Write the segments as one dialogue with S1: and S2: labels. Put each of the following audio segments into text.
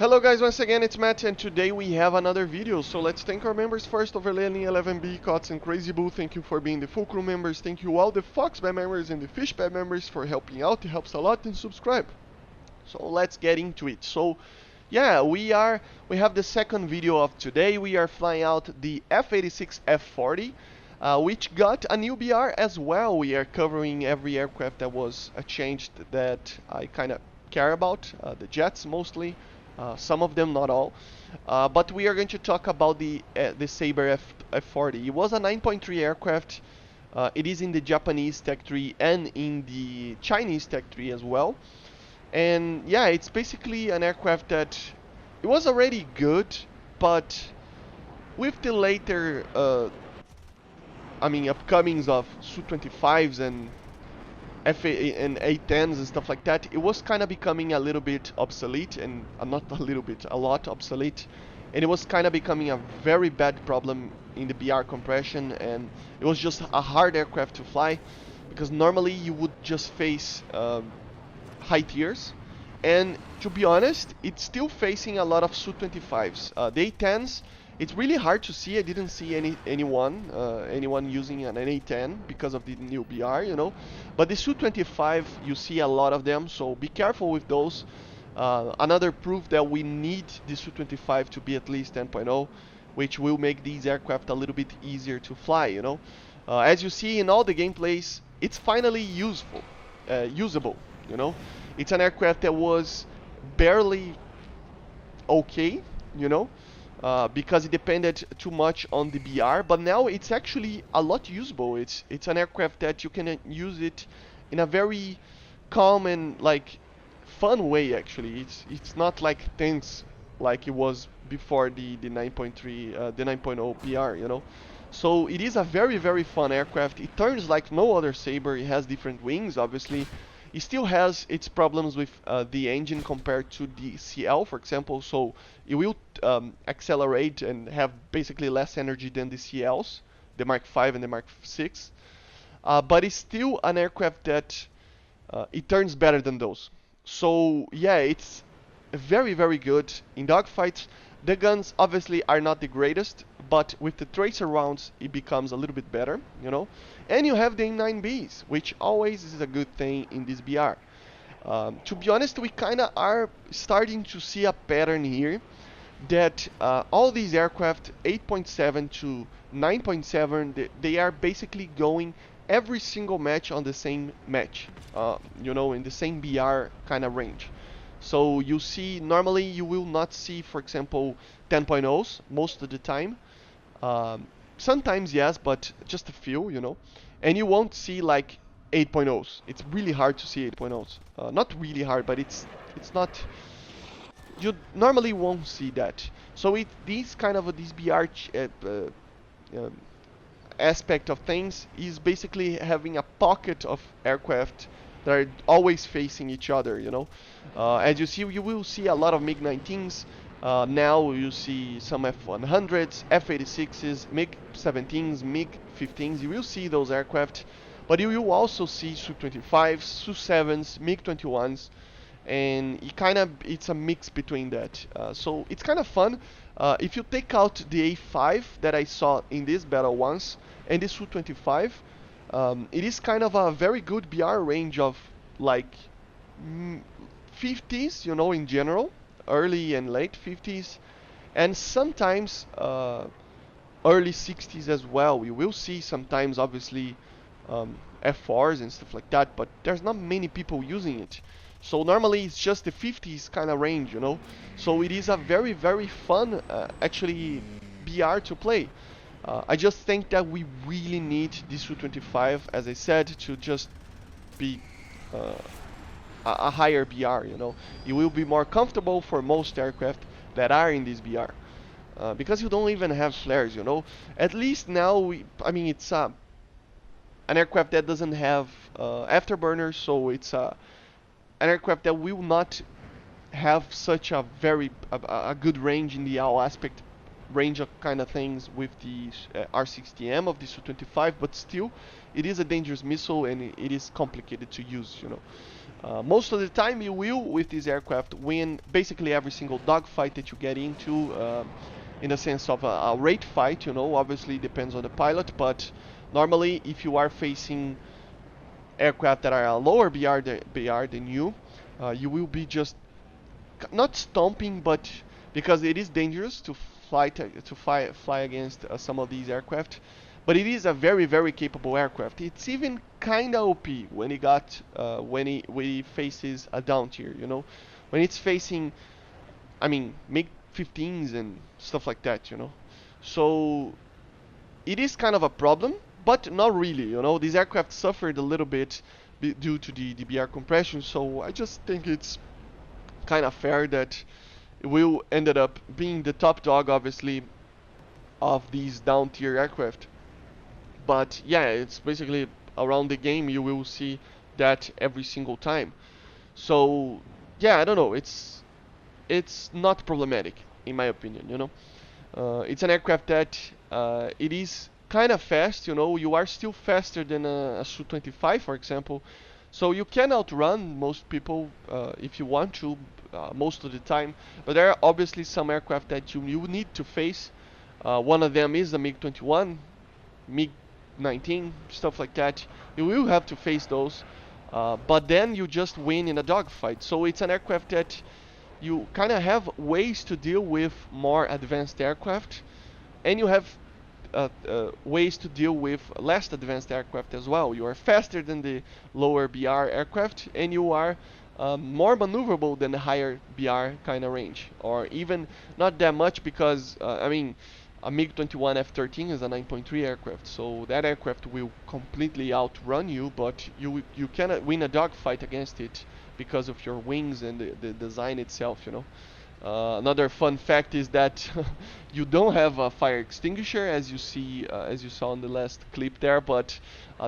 S1: Hello guys, once again it's Matt and today we have another video. So let's thank our members first, Overlanding 11B, Cots and Crazy Bull. Thank you for being the full crew members. Thank you all the Foxbad members and the Fishbad members for helping out. It helps a lot, and subscribe. So let's get into it. So yeah, we have the second video of today. We are flying out the F86F-40, which got a new BR as well. We are covering every aircraft that was changed that I kind of care about, the jets mostly. Some of them, not all. But we are going to talk about the Sabre F40. It was a 9.3 aircraft. It is in the Japanese Tech 3 and in the Chinese Tech 3 as well. And yeah, it's basically an aircraft that it was already good, but with the later, upcomings of Su-25s and A10s and stuff like that, it was kind of becoming a little bit obsolete, and not a little bit, a lot obsolete, and it was kind of becoming a very bad problem in the BR compression, and it was just a hard aircraft to fly, because normally you would just face high tiers, and to be honest, it's still facing a lot of Su-25s. The A10s, it's really hard to see. I didn't see anyone using an A10 because of the new BR, you know. But the Su-25, you see a lot of them, so be careful with those. Another proof that we need the Su-25 to be at least 10.0, which will make these aircraft a little bit easier to fly, you know. As you see in all the gameplays, it's finally usable, you know. It's an aircraft that was barely okay, you know. Because it depended too much on the BR, but now it's actually a lot usable. It's an aircraft that you can use it in a very calm and like fun way. Actually, it's not like tense like it was before the 9.3 the 9.0 BR, you know. So it is a very fun aircraft. It turns like no other Sabre. It has different wings, obviously. It still has its problems with the engine compared to the CL, for example, so it will accelerate and have basically less energy than the CLs, the Mark V and the Mark VI. But it's still an aircraft that it turns better than those. So yeah, it's very good in dogfights. The guns obviously are not the greatest, but with the tracer rounds it becomes a little bit better, you know. And you have the A9Bs, which always is a good thing in this BR. To be honest, we kind of are starting to see a pattern here that all these aircraft 8.7 to 9.7, they are basically going every single match on the same match, you know, in the same BR kind of range. So you see, normally you will not see, for example, 10.0s most of the time. Sometimes yes, but just a few, you know. And you won't see like 8.0s. It's really hard to see 8.0s. Not really hard, but it's not. You normally won't see that. So these kind of these BR aspect of things is basically having a pocket of aircraft that are always facing each other, you know. As you see, you will see a lot of MiG-19s. Now you see some F-100s, F-86s, MiG-17s, MiG-15s. You will see those aircraft, but you will also see Su-25s, Su-7s, MiG-21s, and it's a mix between that. So it's kind of fun. If you take out the A5 that I saw in this battle once and the Su-25, it is kind of a very good BR range of like 50s, you know, in general, early and late 50s, and sometimes early 60s as well. We will see sometimes, obviously, F4s and stuff like that, but there's not many people using it. So normally it's just the 50s kind of range, you know. So it is a very fun, actually, BR to play. I just think that we really need this Su-25, as I said, to just be a higher BR, you know. It will be more comfortable for most aircraft that are in this BR. Because you don't even have flares, you know. At least now, it's an aircraft that doesn't have afterburners, so it's an aircraft that will not have such a good range in the all aspect range of kind of things with the R60M of the Su-25, but still it is a dangerous missile and it is complicated to use, you know. Most of the time you will, with this aircraft, win basically every single dogfight that you get into, in the sense of a rate fight, you know, obviously it depends on the pilot, but normally if you are facing aircraft that are a lower BR than you, you will be just not stomping, but because it is dangerous to fly against some of these aircraft. But it is a very capable aircraft. It's even kind of OP when it got when it faces a down tier. You know, when it's facing, I mean, MiG 15s and stuff like that. You know, so it is kind of a problem, but not really. You know, these aircraft suffered a little bit due to the BR compression. So I just think it's kind of fair that it will ended up being the top dog, obviously, of these down tier aircraft. But yeah, it's basically around the game you will see that every single time. So yeah, I don't know. It's not problematic in my opinion. You know, it's an aircraft that it is kind of fast. You know, you are still faster than a Su-25, for example. So you can outrun most people if you want to, most of the time. But there are obviously some aircraft that you need to face. One of them is the MiG-21, MiG-19, stuff like that. You will have to face those. But then you just win in a dogfight. So it's an aircraft that you kind of have ways to deal with more advanced aircraft, and you have ways to deal with less advanced aircraft as well. You are faster than the lower BR aircraft, and you are more maneuverable than the higher BR kind of range, or even not that much because I mean, a MiG-21 F-13 is a 9.3 aircraft, so that aircraft will completely outrun you, but you cannot win a dogfight against it because of your wings and the design itself, you know. Another fun fact is that you don't have a fire extinguisher, as you saw in the last clip there, but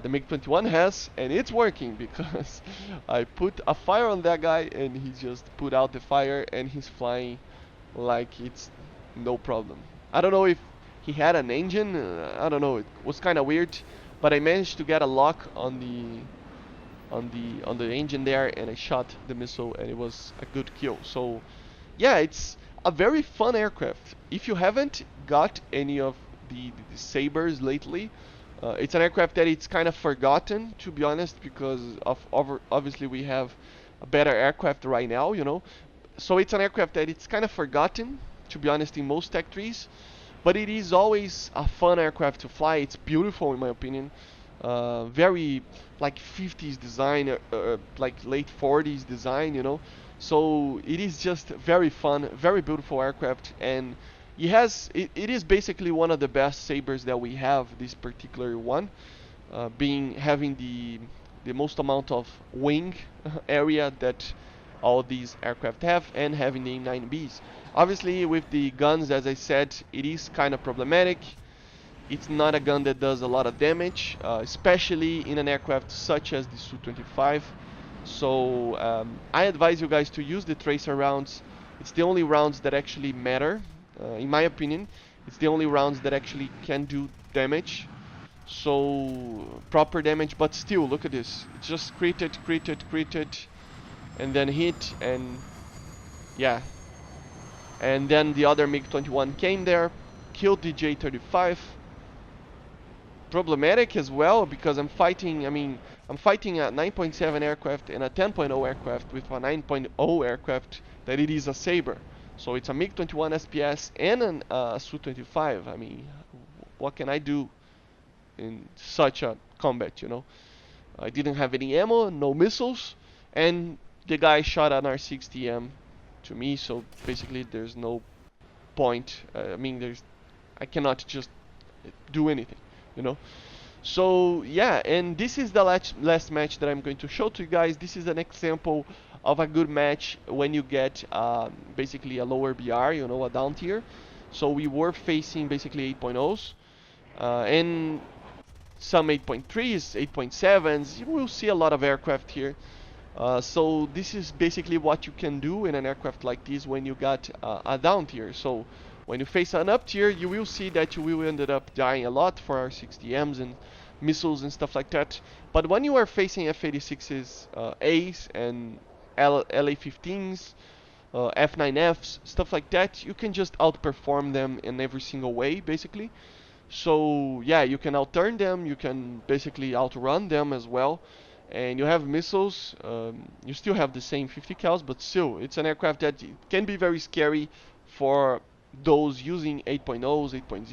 S1: the MiG-21 has, and it's working because I put a fire on that guy and he just put out the fire and he's flying like it's no problem. I don't know if he had an engine. I don't know. It was kind of weird, but I managed to get a lock on the engine there, and I shot the missile, and it was a good kill. So yeah, it's a very fun aircraft. If you haven't got any of the sabers lately, it's an aircraft that it's kind of forgotten, to be honest, because obviously we have a better aircraft right now, you know. So it's an aircraft that it's kind of forgotten, to be honest, in most tech trees. But it is always a fun aircraft to fly. It's beautiful in my opinion. Very like 50s design, like late 40s design, you know. So it is just very fun, very beautiful aircraft, and it is basically one of the best sabers that we have. This particular one, having the most amount of wing area that all these aircraft have, and having the M9Bs. Obviously, with the guns, as I said, it is kind of problematic. It's not a gun that does a lot of damage, especially in an aircraft such as the Su-25. So I advise you guys to use the tracer rounds. It's the only rounds that actually matter, in my opinion. It's the only rounds that actually can do damage. So proper damage, but still, look at this. It's just crit it, and then hit, and yeah. And then the other MiG-21 came there, killed the J-35. Problematic as well, because I'm fighting a 9.7 aircraft and a 10.0 aircraft with a 9.0 aircraft that it is a sabre. So it's a MiG-21 SPS and a Su-25. I mean, what can I do in such a combat, you know? I didn't have any ammo, no missiles, and the guy shot an R60M to me, so basically there's no point. I cannot just do anything, you know. So yeah, and this is the last match that I'm going to show to you guys. This is an example of a good match when you get basically a lower BR, you know, a down tier. So we were facing basically 8.0s and some 8.3s, 8.7s. You will see a lot of aircraft here. So this is basically what you can do in an aircraft like this when you got a down tier. So when you face an up tier, you will see that you will end up dying a lot for R60Ms and missiles and stuff like that. But when you are facing F-86's A's and LA-15s, F9Fs, stuff like that, you can just outperform them in every single way, basically. So yeah, you can outturn them, you can basically outrun them as well. And you have missiles, you still have the same 50 cals, but still, it's an aircraft that can be very scary for those using 8.0s, 8.0,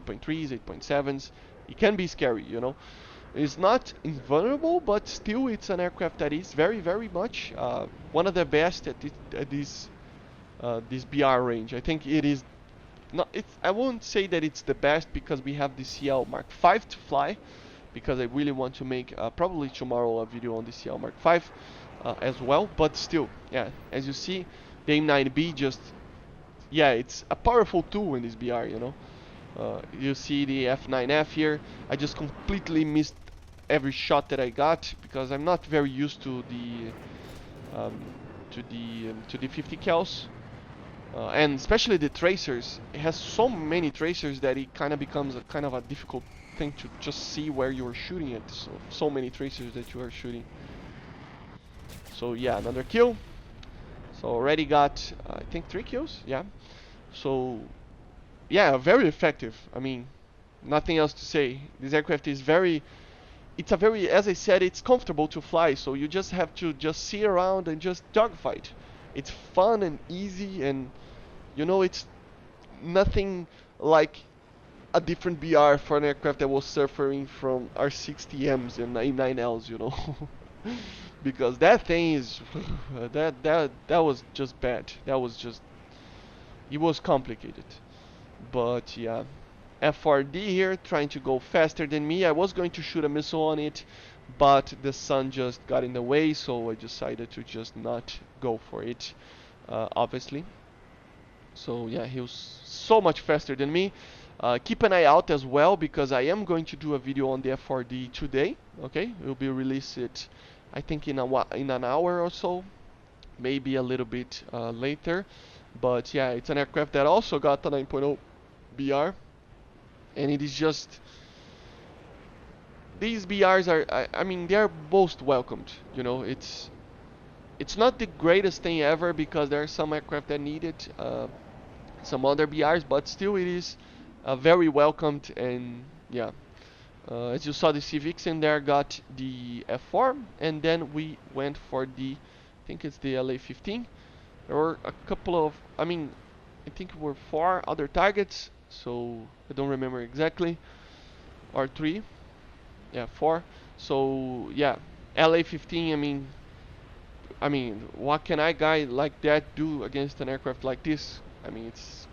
S1: 8.3s, 8.7s. It can be scary, you know. It's not invulnerable, but still, it's an aircraft that is very, very much one of the best at this BR range. I think it is not. I won't say that it's the best because we have the CL Mark 5 to fly, because I really want to make probably tomorrow a video on the CL Mark 5 as well. But still, yeah, as you see, the M9B just, yeah, it's a powerful tool in this BR, you know. You see the F9F here. I just completely missed every shot that I got because I'm not very used to um, the 50 cals. And especially the tracers, it has so many tracers that it kind of becomes a kind of a difficult thing to just see where you're shooting at. So many tracers that you are shooting. So yeah, another kill. So already got I think 3 kills. Yeah. So yeah, very effective. I mean, nothing else to say. This aircraft is very. It's a very, as I said, it's comfortable to fly. So you just have to just see around and just dogfight. It's fun and easy, and you know, it's nothing like a different BR for an aircraft that was suffering from R60Ms and A9Ls, you know. Because that thing is that was just bad. That was just, it was complicated. But yeah, F4D here trying to go faster than me. I was going to shoot a missile on it, but the sun just got in the way, so I decided to just not go for it, obviously. So yeah, he was so much faster than me. Keep an eye out as well, because I am going to do a video on the F4D today. Okay, it will be released I think in an hour or so, maybe a little bit later. But yeah, it's an aircraft that also got the 9.0 BR, and it is just, these BRs are, I mean, they are most welcomed. You know, it's not the greatest thing ever because there are some aircraft that need it. Some other BRs, but still it is very welcomed. And yeah, as you saw, the Civics in there got the F4, and then we went for the, I think it's the LA-15. There were a couple of, I mean, I think it were 4 other targets, so I don't remember exactly, or 3, yeah, 4. So yeah, LA-15, I mean, what can a guy like that do against an aircraft like this? I mean, it's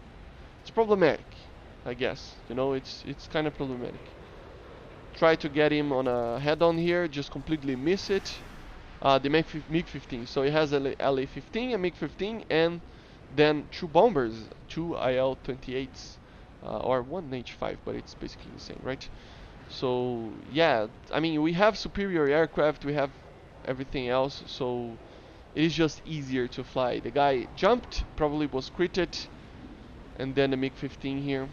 S1: problematic, I guess. You know, it's kind of problematic. Try to get him on a head-on here, just completely miss it. The MiG-15. So it has a LA-15, a MiG-15, and then 2 bombers, 2 IL-28s, or 1 H-5, but it's basically the same, right? So yeah, I mean, we have superior aircraft, we have everything else, so it is just easier to fly. The guy jumped, probably was critted, and then the MiG-15 here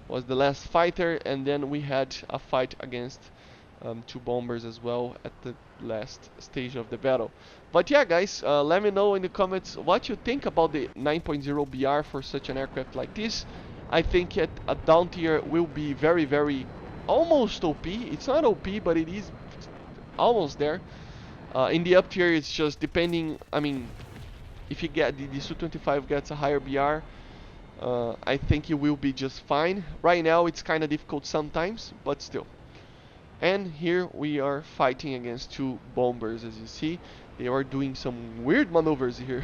S1: was the last fighter, and then we had a fight against 2 bombers as well at the last stage of the battle. But yeah, guys, let me know in the comments what you think about the 9.0 BR for such an aircraft like this. I think at a down tier will be very, very almost OP. It's not OP, but it is almost there. In the up tier, it's just depending. I mean, if you get the Su-25 gets a higher BR, I think it will be just fine. Right now, it's kind of difficult sometimes, but still. And here we are fighting against 2 bombers, as you see. They are doing some weird maneuvers here.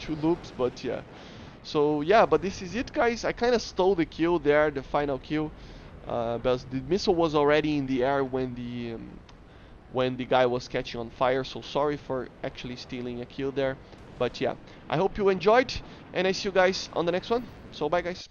S1: 2 loops, but yeah. So yeah, but this is it, guys. I kind of stole the kill there, the final kill. But the missile was already in the air when the guy was catching on fire. So sorry for actually stealing a kill there. But yeah, I hope you enjoyed, and I see you guys on the next one. So bye, guys.